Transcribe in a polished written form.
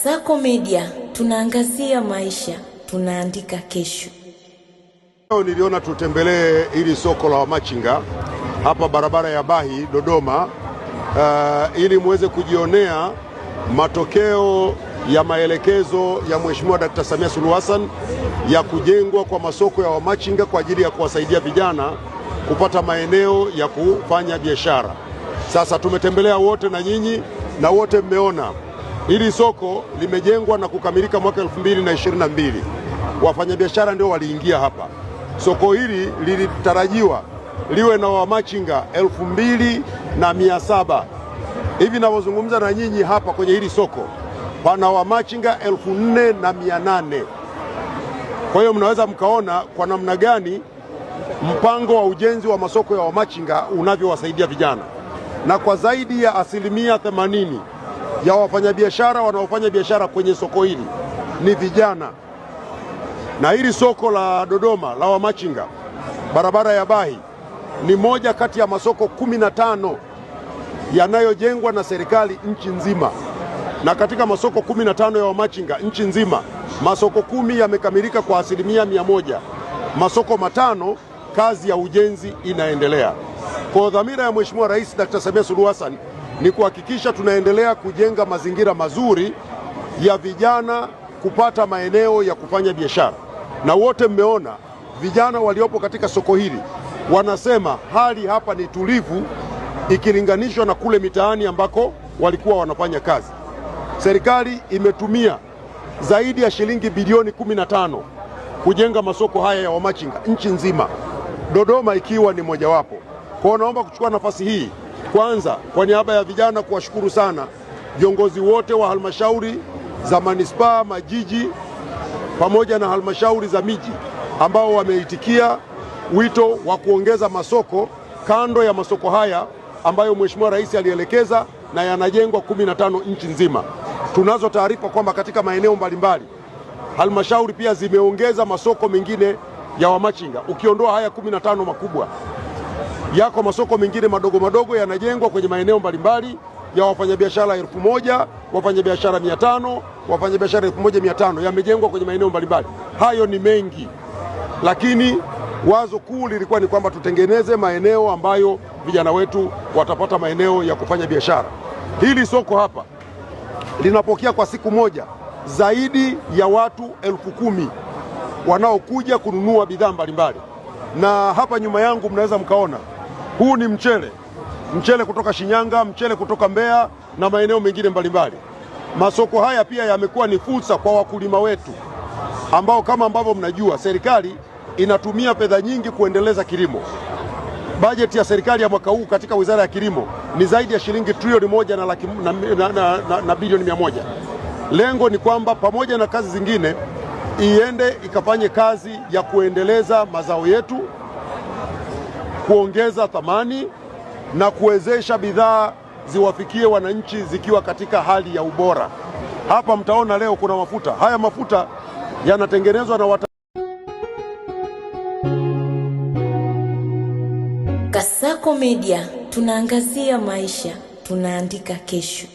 Kasako Media, tunaangazia maisha, tunaandika kesho. Leo niliona tutembelee hili soko la wamachinga hapa barabara ya Bahi Dodoma, ili muweze kujionea matokeo ya maelekezo ya Mheshimiwa Dkt. Samia Suluhu Hassan ya kujengwa kwa masoko ya wamachinga kwa ajili ya kuwasaidia vijana kupata maeneo ya kufanya biashara. Sasa tumetembelea wote na nyinyi na wote mmeona hili soko limejengwa na kukamilika mwaka 2022. Wafanyabiashara ndio waliingia hapa. Soko hili lilitarajiwa liwe na wamachinga 2700. Hivi ninavyozungumza na nyinyi hapa kwenye hili soko pana wamachinga 4800. Kwa hiyo mnaweza mkaona kwa namna gani mpango wa ujenzi wa masoko ya wamachinga unavyowasaidia vijana, na kwa zaidi ya 80% ya wafanyabiashara wanaofanya biashara kwenye soko hili ni vijana. Na hili soko la Dodoma la wamachinga barabara ya Bahi ni moja kati ya masoko 15 yanayojengwa na serikali nchi nzima. Na katika masoko 15 ya wamachinga nchi nzima, masoko 10 yamekamilika kwa 100%. Masoko 5 kazi ya ujenzi inaendelea. Kwa dhamira ya Mheshimiwa Rais Dkt. Samia Suluhu Hassan ni kuhakikisha tunaendelea kujenga mazingira mazuri ya vijana kupata maeneo ya kufanya biashara. Na wote mmeona vijana waliopo katika soko hili wanasema hali hapa ni tulivu ikilinganishwa na kule mitaani ambako walikuwa wanafanya kazi. Serikali imetumia zaidi ya shilingi bilioni 15 kujenga masoko haya ya wamachinga nchi nzima, Dodoma ikiwa ni mojawapo. Kwa naomba kuchukua nafasi hii kwanza kwa niaba ya vijana kuwashukuru sana viongozi wote wa halmashauri za manispaa, majiji pamoja na halmashauri za miji ambao wameitikia wito wa kuongeza masoko kando ya masoko haya ambayo Mheshimiwa Rais alielekeza na yanajengwa 15 nchi nzima. Tunazo taarifa kwamba katika maeneo mbalimbali halmashauri pia zimeongeza masoko mengine ya wamachinga. Ukiondoa haya 15 makubwa, yako masoko mengine madogo madogo yanajengwa kwenye maeneo mbalimbali ya wafanyabiashara 1000, wafanyabiashara 500, wafanyabiashara 1500 yamejengwa kwenye maeneo mbalimbali. Hayo ni mengi, lakini wazo kuu lilikuwa ni kwamba tutengeneze maeneo ambayo vijana wetu watapata maeneo ya kufanya biashara. Hili soko hapa linapokea kwa siku moja zaidi ya watu 10,000 wanaokuja kununua bidhaa mbalimbali. Na hapa nyuma yangu mnaweza mkaona huu ni mchele kutoka Shinyanga, mchele kutoka Mbeya na maeneo mengine mbalimbali. Masoko haya pia yamekuwa ni fursa kwa wakulima wetu ambao kama ambavyo mnajua serikali inatumia fedha nyingi kuendeleza kilimo. Bajeti ya serikali ya mwaka huu katika Wizara ya Kilimo ni zaidi ya shilingi trilioni 1 na bilioni 100. Lengo ni kwamba pamoja na kazi zingine iende ikafanye kazi ya kuendeleza mazao yetu, kuongeza thamani na kuwezesha bidhaa ziwafikie wananchi zikiwa katika hali ya ubora. Hapa mtaona leo kuna mafuta. Haya mafuta yanatengenezwa na Kasako Media, tunaangazia maisha, tunaandika kesho.